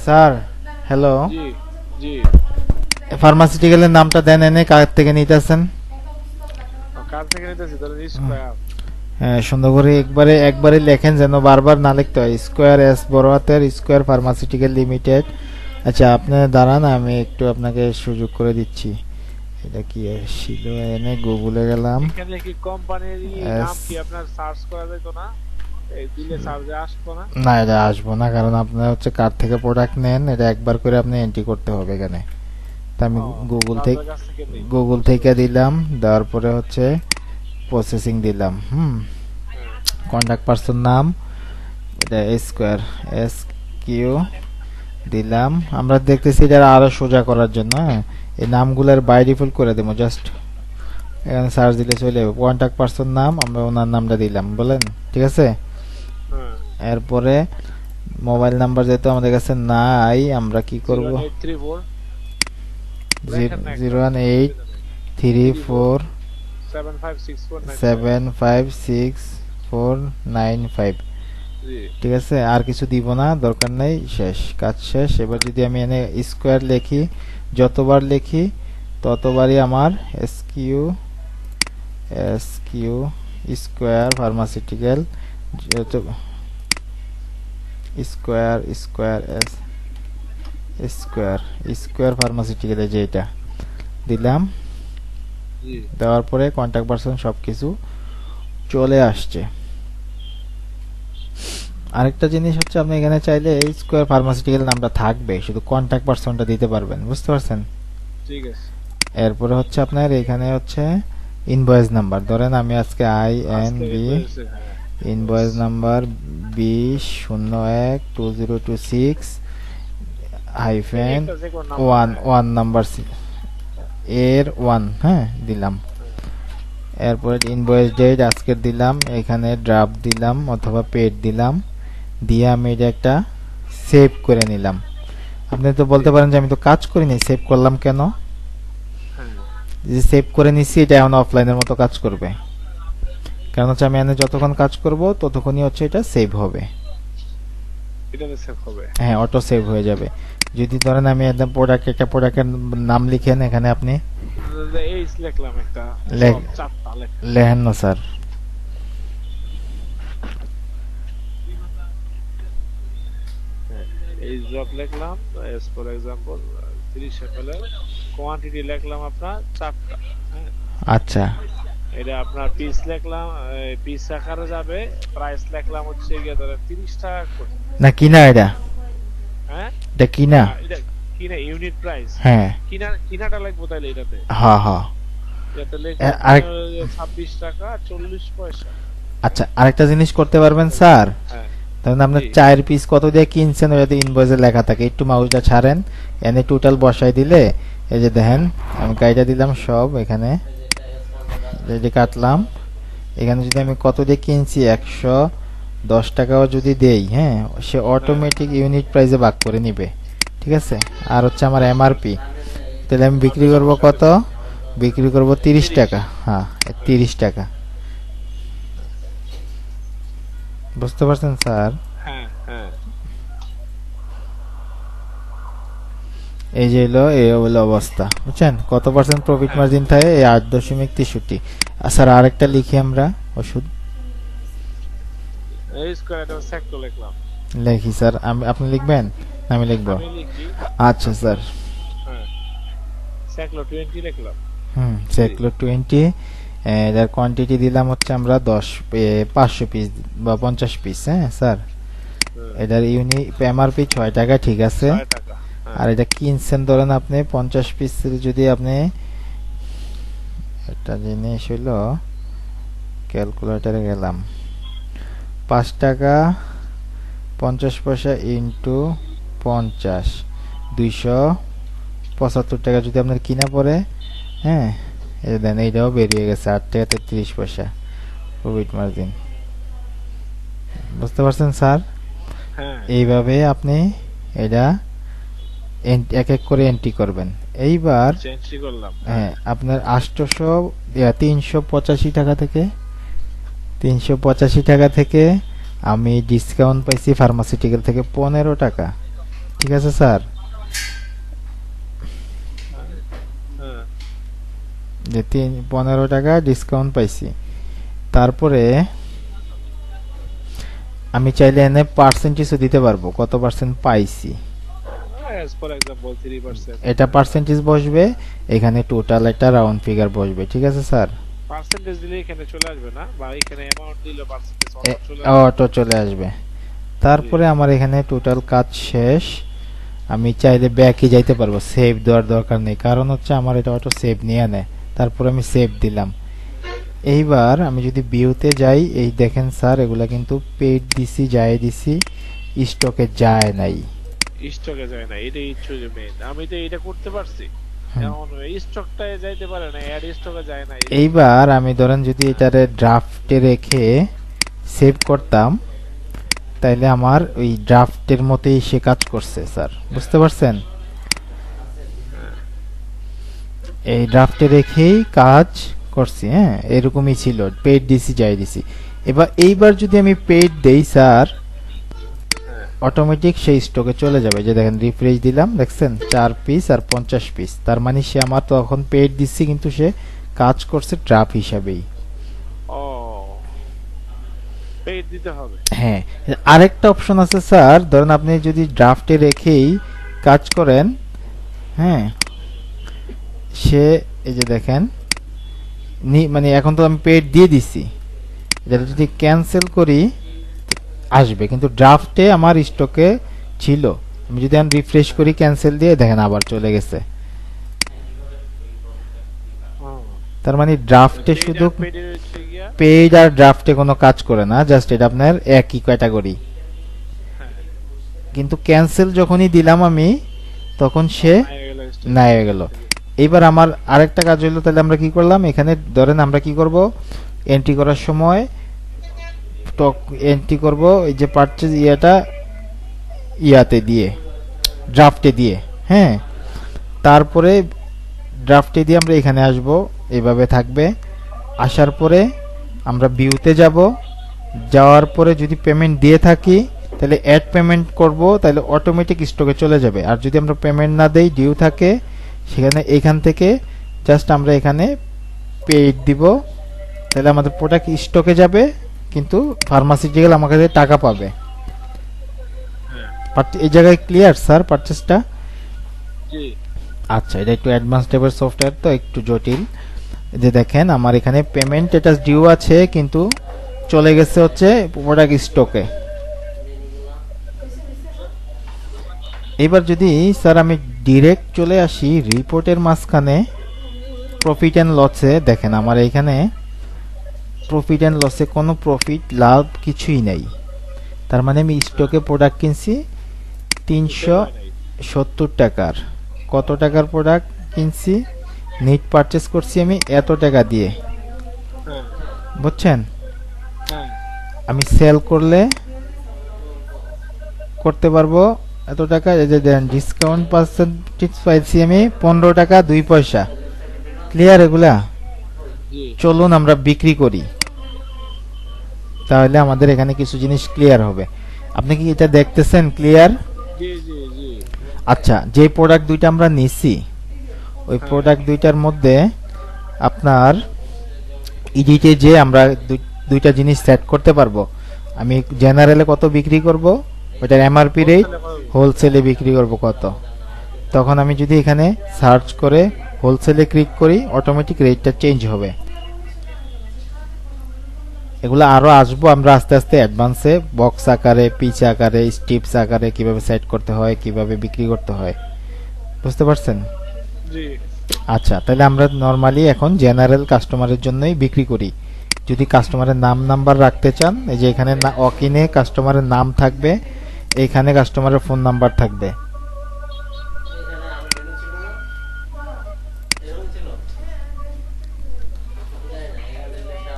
Sir hello, জি জি। ফার্মাসিউটিক্যালের নামটা দেন এনে কার থেকে নিতেছেন? কার থেকে নিতেছি ধরেন স্কয়ার। হ্যাঁ, সুন্দর করে একবারে একবারে লেখেন যেন বারবার না লিখতে হয়। স্কোয়ার, এস বড় হাতের, স্কোয়ার ফার্মাসিউটিক্যাল লিমিটেড। আচ্ছা, আপনি দাঁড়ান, আমি একটু আপনাকে সুযোগ করে দিচ্ছি। এটা কি ছিল? এনে গুগলে গেলাম। এখানে কি কোম্পানির এস, নাম কি আপনার সার্চ করা যেত না? এই দিলে সার্চে আসতো না? না এটা আসবো না, কারণ আপনার হচ্ছে কার থেকে প্রোডাক্ট নেন এটা একবার করে আপনি এন্ট্রি করতে হবে এখানে। তা আমি ও, গুগল থেকে আপনার কাছ থেকে নেই। দিলাম। দেওয়ার পরে হচ্ছে প্রসেসিং দিলাম। হ্যাঁ কন্টাক্ট পারসন নাম এটা স্কোয়ার, এস কিউ দিলাম। আমরা দেখতেছি এটা আরো সোজা করার জন্য, হ্যাঁ, এই নামগুলোর বাই ডিফল্ট করে দেবো। জাস্ট এখানে সার্চ দিলে চলে যাবে। কন্টাক্ট পারসন নাম আমরা ওনার নামটা দিলাম, বলেন ঠিক আছে। হ্যাঁ। এরপরে মোবাইল নাম্বার যেহেতু আমাদের কাছে নাই, আমরা কি করব? 01834 লেখেন না জিরো একটা, ওয়ান এইট অসুবিধা নেই। Three four 756495। 756495। জি ঠিক আছে, আর কিছু দিব না, দরকার নেই, শেষ, কাজ শেষ। এবার যদি আমি এনে স্কোয়ার লিখি, যতবার লিখি ততবারই আমার এসকিউ এসকিউ স্কোয়ার ফার্মাসিউটিক্যাল, যত square square S square square pharmaceutical, যেটা দিলাম। জি। দেওয়ার পরে কন্টাক্ট পারসন সব কিছু চলে আসছে। আরেকটা জিনিস হচ্ছে, আপনি এখানে চাইলে এই স্কোয়ার ফার্মাসিউটিক্যাল নামটা থাকবে, শুধু কন্টাক্ট পারসনটা দিতে পারবেন, বুঝতে পারছেন? ঠিক আছে। এরপরে হচ্ছে আপনার এখানে হচ্ছে ইনভয়েস নাম্বার, ধরেন আমি আজকে আই এন আজকে বি হয়েছে, হ্যাঁ। ইনভয়েস নাম্বার 20012026 হাইফেন একটা যে কোনো নাম্বার, ওয়ান হ্যাঁ। ওয়ান নাম্বার এর ওয়ান, হ্যাঁ দিলাম। হ্যাঁ। এরপরে ইনভয়েস ডেট আজকের দিলাম, এখানে ড্রাফট দিলাম অথবা পেড দিলাম, দিয়ে আমি এটা একটা সেভ করে নিলাম। আপনি তো বলতে পারেন যে আমি তো কাজ করিনি, সেভ করলাম কেন? হ্যাঁ। যে সেভ করে নিচ্ছি এটা এখন অফলাইনের মতো কাজ করবে, কারণ হচ্ছে আমি এনে যতক্ষণ কাজ করব ততক্ষণই হচ্ছে এটা সেভ হবে। এটাতে সেভ হবে। হ্যাঁ, অটো সেভ হয়ে যাবে। যদি ধরেন আমি একদম প্রোডাক্ট, একটা প্রোডাক্টের নাম লিখেন এখানে আপনি এই লিখলাম একটা, লেখ- চারটা লেখ। লেখেন না স্যার। হ্যাঁ, এই জব লিখলাম, এস ফর এক্সাম্পল 30 ml এর কোয়ান্টিটি লিখলাম আপনার চারটা। হ্যাঁ, আচ্ছা, এটা আপনার পিস লিখলাম, পিস আকারে যাবে। প্রাইস লিখলাম হচ্ছে গিয়ে ধরেন 30 টাকা করে। না কিনা এটা? হ্যাঁ, এটা কিনা? এটা কিনা ইউনিট প্রাইস। হ্যাঁ কিনাটা লিখবো তাইলে এটাতে। হ্যাঁ হ্যাঁ। এটাতে লিখবো আরেক, 26 টাকা 40 পয়সা। আচ্ছা আরেকটা জিনিস করতে পারবেন স্যার। হ্যাঁ। ধরুন আপনার জি। 4 পিস কত দিয়ে কিনছেন ওটাতে ইনভয়েসে লেখা থাকে, একটু মাউসটা ছাড়েন, এনে টোটাল বসাই দিলে এই যে দেখেন আমি গাইডা দিলাম সব এখানে, এই যে কাটলাম। এখানে যদি আমি কত দিয়ে কিনছি 110 টাকাও যদি দেই, হ্যাঁ, সে হ্যাঁ। অটোমেটিক ইউনিট প্রাইসে ভাগ করে নিবে। ঠিক আছে। আর হচ্ছে আমার এমআরপি, তাহলে আমি বিক্রি করব কত? বিক্রি করব 30 30। টাকা হ্যাঁ, 30 টাকা। বুঝতে পারছেন স্যার? হ্যাঁ হ্যাঁ। এই যে হলো এই হলো অবস্থা, বুঝছেন? কত পার্সেন্ট প্রফিট হ্যাঁ। মার্জিন থাকে? এই 8.63। আর স্যার আরেকটা লিখি আমরা ওষুধ এই স্কয়ার এটা সেক্টর লিখলাম। লিখি স্যার, আপনি লিখবেন না আমি লিখবো? আমি লিখি। আচ্ছা স্যার। হ্যাঁ, সেক্টর 20 লিখলাম। জি। সেগুলো 20। এর কোয়ান্টিটি দিলাম হচ্ছে আমরা 500 পিস বা 50 পিস, হ্যাঁ স্যার। হ্যাঁ, এটার এমআরপি 6 টাকা, ঠিক আছে। 6 টাকা। হ্যাঁ। আর এটা কিনছেন ধরেন আপনি 50 পিস, যদি আপনি একটা জিনিস হইলো, ক্যালকুলেটারে গেলাম, 5 টাকা 50 পয়সা ইন্টু 50, 275 টাকা যদি আপনার কিনা পড়ে, হ্যাঁ, এই দেন এইটাও বেরিয়ে গেছে 8 টাকা 33 পয়সা প্রফিট মার্জিন। বুঝতে পারছেন স্যার? হ্যাঁ। এইভাবে আপনি এটা এক এক করে এন্ট্রি করবেন। এইবার চেঞ্জ করলাম। হ্যাঁ, আপনার 385 টাকা থেকে 385 টাকা থেকে আমি ডিসকাউন্ট পাইছি ফার্মাসিউটিক্যাল থেকে 15 টাকা। ঠিক আছে স্যার, হ্যাঁ, যে 15 টাকা ডিসকাউন্ট পাইছি। তারপরে আমি চাইলে এনে পার্সেন্টেজও দিতে পারবো, কত পার্সেন্ট পাইছি as for example 3%. এটা পার্সেন্টেজ বসবে, এখানে টোটাল একটা রাউন্ড ফিগার বসবে। ঠিক আছে স্যার, পার্সেন্টেজ দিলে এখানে চলে আসবে না, বা এখানে অ্যামাউন্ট দিলে পার্সেন্টেজ চলে অটো চলে আসবে। তারপরে আমার এখানে টোটাল কাজ শেষ। আমি চাইলে ব্যাকে যাইতে পারবো, সেভ দেওয়ার দরকার নেই, কারণ হচ্ছে আমার এটা অটো সেভ নিয়ে নেয়। তারপরে আমি সেভ দিলাম। এইবার আমি যদি ভিউতে যাই, এই দেখেন স্যার এগুলা কিন্তু পেড দিছি, যায় দিছি, স্টকে যায় নাই। স্টকে যায় না, এটাই হচ্ছে যে মেইন। আমি তো এটা করতে পারছি, হুম। এখন স্টকটায় যাইতে পারে না, অ্যাড স্টকে যায় না। এইবার আমি ধরেন যদি এটারে ড্রাফটে রেখে সেভ করতাম, তাইলে আমার ওই ড্রাফটের মতোই সে কাজ করছে স্যার, বুঝতে পারছেন? এই ড্রাফটে রেখেই কাজ করছি। হ্যাঁ, এরকমই ছিল, পেড দিছি, যাই দিছি। এইবার যদি আমি পেড দেই স্যার, অটোমেটিক সেই স্টকে চলে যাবে। যে দেখেন রিফ্রেশ দিলাম, দেখছেন 4 পিস আর 50 পিস, তার মানে সে আমার তখন পেড দিচ্ছি কিন্তু সে কাজ করছে ড্রাফট হিসাবেই। ও, পেড দিতে হবে। হ্যাঁ, আরেকটা অপশন আছে স্যার, ধরেন আপনি যদি ড্রাফটে রেখেই কাজ করেন, হ্যাঁ, সে এই যে দেখেন মানে এখন তো আমি পেড দিয়ে দিছি, এটা যদি ক্যান্সেল করি আসবে, কিন্তু ড্রাফটে আমার স্টকে ছিল। আমি যদি আমি রিফ্রেশ করি ক্যান্সেল দিয়ে, দেখেন আবার চলে গেছে। তার মানে ড্রাফটে শুধু পেডের হচ্ছে গিয়া, পেড আর ড্রাফটে কোনো কাজ করে না, জাস্ট এটা আপনার একই ক্যাটাগরি। হ্যাঁ, কিন্তু ক্যান্সেল যখনই দিলাম আমি, তখন সে হয়ে গেল stock না হয়ে গেল। এইবার আমার আরেকটা কাজ হইলো, তাহলে আমরা কি করলাম, এখানে ধরেন আমরা কি করব, এন্ট্রি করার সময় স্টক এন্ট্রি করব এই যে পারচেজ ইয়াতে দিয়ে, ড্রাফটে দিয়ে। হ্যাঁ, তারপরে ড্রাফটে দিয়ে আমরা এখানে আসব, এভাবে থাকবে। আসার পরে আমরা ভিউতে যাব, যাওয়ার পরে যদি পেমেন্ট দিয়ে থাকি তাহলে অ্যাড পেমেন্ট করব, তাহলে অটোমেটিক স্টকে চলে যাবে। আর যদি আমরা পেমেন্ট না দেই, ডিউ থাকে, সেখানে এখান থেকে জাস্ট আমরা এখানে পেড দিব, তাহলে আমাদের প্রোডাক্ট স্টকে যাবে, কিন্তু ফার্মাসিউটিক্যাল আমার কাছে টাকা পাবে। এই জায়গায় ক্লিয়ার স্যার পারচেসটা? জি, আচ্ছা, এটা একটু অ্যাডভান্স টাইপের সফটওয়্যার, তো একটু জটিল। যে দেখেন আমার এখানে পেমেন্ট স্ট্যাটাস ডিউ আছে, কিন্তু চলে গেছে হচ্ছে প্রোডাক্ট স্টকে। এবার যদি স্যার আমি ডিরেক্ট চলে আসি রিপোর্টের মাঝখানে প্রফিট অ্যান্ড লসে, দেখেন আমার এখানে প্রফিট অ্যান্ড লসে কোনো প্রফিট লাভ কিছুই নাই। তার মানে আমি স্টকে প্রোডাক্ট কিনছি 370 টাকার। কত টাকার প্রোডাক্ট কিনছি, নিট পারচেস করছি আমি এত টাকা দিয়ে, হ্যাঁ, বুঝছেন? হ্যাঁ, আমি সেল করতে পারবো এত টাকা। এই যে দেন ডিসকাউন্ট পার্সেন্টেজ পাইছি আমি 15 টাকা 2 পয়সা। ক্লিয়ার এগুলা? জি, চলুন আমরা বিক্রি করি, তাহলে আমাদের এখানে কিছু জিনিস ক্লিয়ার হবে। আপনি কি এটা দেখতেছেন ক্লিয়ার? জি, জি, জি, আচ্ছা, যে প্রোডাক্ট দুইটা আমরা নিছি, ওই হ্যাঁ। প্রোডাক্ট দুইটার মধ্যে আপনার ইডিটে যে আমরা দুইটা জিনিস সেট করতে পারবো। আমি জেনারেলে কত বিক্রি করব, ওইটার এমআরপি রেট, হোলসেলে বিক্রি করব কত। তখন আমি যদি এখানে সার্চ করে হোলসেলে ক্লিক করি, অটোমেটিক রেটটা চেঞ্জ হবে। এগুলো আরো আসবো আমরা আস্তে আস্তে অ্যাডভান্সে, বক্স আকারে, পিচ আকারে, স্টিপস আকারে কিভাবে সেট করতে হয়, কিভাবে বিক্রি করতে হয়, বুঝতে পারছেন? জি, আচ্ছা, তাহলে আমরা নরমালি এখন জেনারেল কাস্টমারের জন্যই বিক্রি করি। যদি কাস্টমারের নাম নাম্বার রাখতে চান, এই যে এখানে অকিনে কাস্টমারের নাম থাকবে, এখানে কাস্টমারের ফোন নাম্বার থাকবে।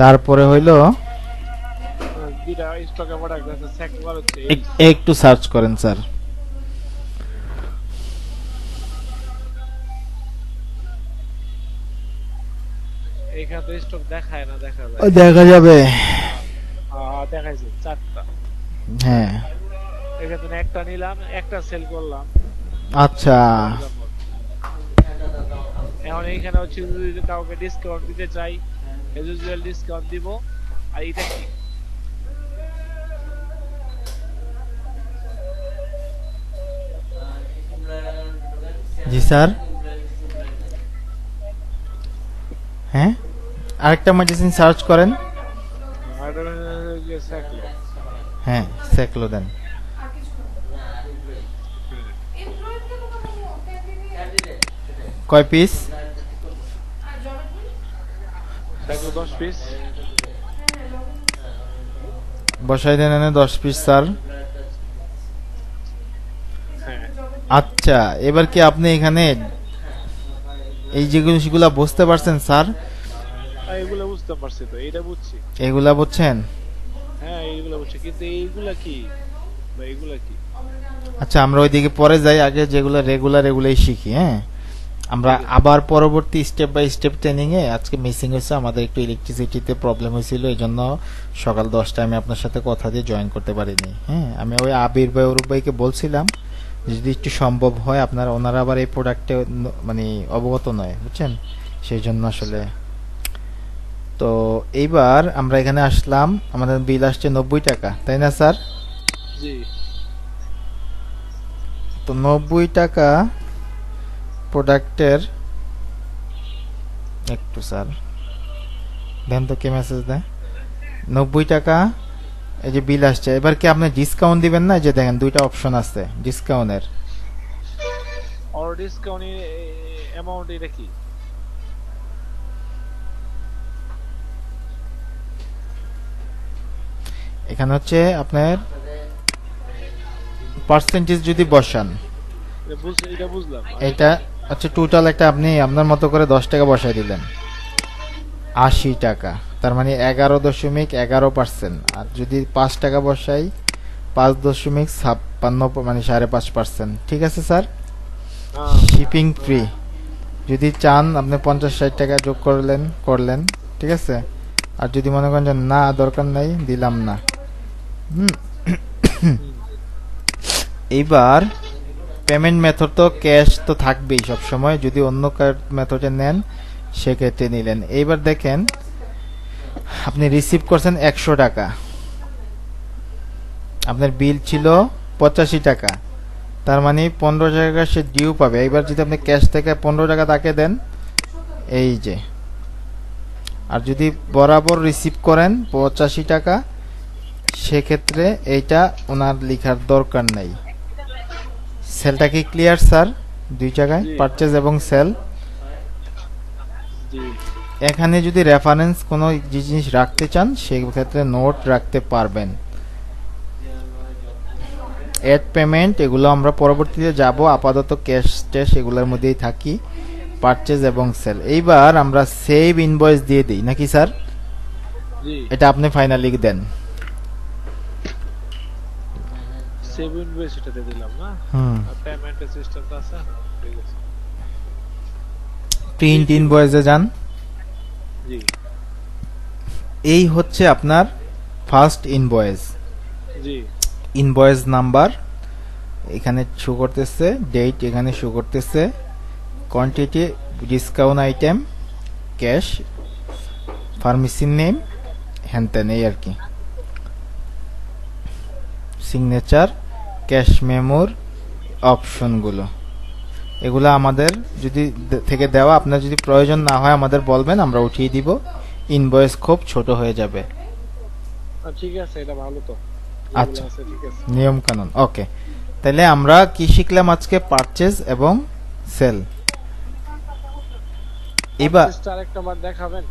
তারপরে হইলো দুইটা স্টকে প্রোডাক্ট আছে, সেকেন্ড হচ্ছে একটু সার্চ করেন স্যার। এখানে তো স্টক দেখায় না, দেখা যায়। দেখা যাবে। দেখাইছে 4টা। হ্যাঁ এখানে একটা নিলাম, একটা সেল করলাম। আচ্ছা এখন এইখানে হচ্ছে যদি কাউকে ডিসকাউন্ট দিতে চাই, ইউজুয়াল ডিসকাউন্ট দিব। আর এটা কি? জি স্যার হ্যাঁ আরেকটা মেডিসিন সার্চ করেন আর এটা হচ্ছে স্যাকলো। হ্যাঁ সেকলো দেন কয় পিস স্যাকলো 10 পিস। বসাই দেন এনে 10 পিস স্যার হ্যাঁ আচ্ছা এবার কি আপনি এখানে এই যেগুলা বুঝতে পারছেন স্যার এগুলো বুঝতে পারছি, তো এইটা বুঝছি। এগুলা বুঝছেন হ্যাঁ এইগুলো বুঝছি, কিন্তু এইগুলা কি বা এইগুলা কি? আচ্ছা আমরা ওইদিকে পরে যাই, আগে যেগুলো রেগুলার এগুলোই শিখি। হ্যাঁ আমরা আবার পরবর্তী স্টেপ বাই স্টেপ ট্রেনিং এ, আজকে মিসিং হয়েছে আমাদের একটু ইলেকট্রিসিটিতে প্রবলেম হয়েছিল, এই জন্য সকাল 10টায় আমি আপনার সাথে কথা দিয়ে জয়েন করতে পারিনি। হ্যাঁ আমি ওই আবির ভাই অরূপ ভাইকে বলছিলাম যদি একটু সম্ভব হয়, আপনারা ওনারা আবার এই প্রোডাক্টে মানে অবগত নয় বুঝছেন, সেই জন্য আসলে। তো এইবার আমরা এখানে আসলাম, আমাদের বিল আসছে 90 টাকা, তাই না স্যার? জি তো 90 টাকা প্রোডাক্টের একটু স্যার দেন তো, কে মেসেজ দেয়? 90 টাকা এই যে বিল আসছে। এবার কি আপনি ডিসকাউন্ট দিবেন না? এই যে দেখেন দুইটা অপশন আছে ডিসকাউন্টের। আর ডিসকাউন্ট অ্যামাউন্ট এটা কি? এখানে হচ্ছে আপনার পার্সেন্টেজ যদি বসান, এটা বুঝলাম। এটা হচ্ছে টোটাল একটা, আপনি আপনার মতো করে 10 টাকা বসাই দিলেন, 80 টাকা, তার মানে 11.11%। আর যদি 5 টাকা বসাই 5.56, মানে 5.5%। ঠিক আছে স্যার, হ্যাঁ শিপিং ফ্রি। যদি চান আপনি 50-60 টাকা যোগ করলেন, ঠিক আছে। আর যদি মনে করেন যে না দরকার নাই, দিলাম না। হুম। এইবার পেমেন্ট মেথড তো ক্যাশ তো থাকবেই সব সময়, যদি অন্য মেথডে নেন সেক্ষেত্রে নিলেন। এইবার দেখেন আপনি রিসিভ করছেন 100 টাকা, আপনার বিল ছিল 85 টাকা, তার মানে 15 টাকা সে ডিউ পাবে। এইবার যদি আপনি ক্যাশ থেকে 15 টাকা তাকে দেন, এই যে, আর যদি বরাবর রিসিভ করেন 85 টাকা, সেক্ষেত্রে এইটা ওনার লেখার দরকার নাই। সেলটা কি ক্লিয়ার স্যার? দুই জায়গায় জি। পারচেজ এবং সেল। জি এখানে যদি রেফারেন্স কোনো জিনিস রাখতে চান সেই ক্ষেত্রে নোট রাখতে পারবেন। এড পেমেন্ট এগুলো আমরা পরবর্তীতে যাব, আপাতত ক্যাশ ট্যাশ এগুলোর মধ্যেই থাকি, পারচেজ এবং সেল। এইবার আমরা সেভ ইনভয়েস দিয়ে দিই নাকি স্যার? জি এটা আপনি ফাইনালি দেন। সেভ ইনভয়েস এটাতে দিলাম না। হুম, আর পেমেন্টের সিস্টেমটা আছে। ঠিক আছে। প্রিন্ট ইনভয়েসে যান। জি এই হচ্ছে আপনার ফার্স্ট ইনভয়েস। জি ইনভয়েস নাম্বার এখানে শো করতেছে, ডেট এখানে শো করতেছে, কোয়ান্টিটি, ডিসকাউন্ট আইটেম, ক্যাশ, ফার্মেসির নেম, হ্যানত্যান, এই আর কি। সিগনেচার, ক্যাশ মেমোর অপশনগুলো, এগুলো আমাদের যদি থেকে দেওয়া, আপনার যদি প্রয়োজন না হয় আমাদের বলবেন, আমরা উঠিয়ে দিব। ইনভয়েস খুব ছোট হয়ে যাবে। ঠিক আছে, এটা ভালো তো। আচ্ছা, এগুলো আছে, ঠিক আছে। নিয়ম কানুন ওকে। তাহলে আমরা কি শিখলাম আজকে? পারচেজ এবং সেল। এবার পারচেজটা আরেকটা বার দেখাবেন?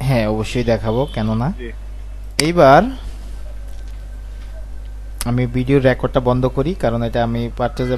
হ্যাঁ অবশ্যই দেখাবো, কেন না। জি এইবার আমি ভিডিও রেকর্ডটা বন্ধ করি, কারণ এটা আমি পারচেজ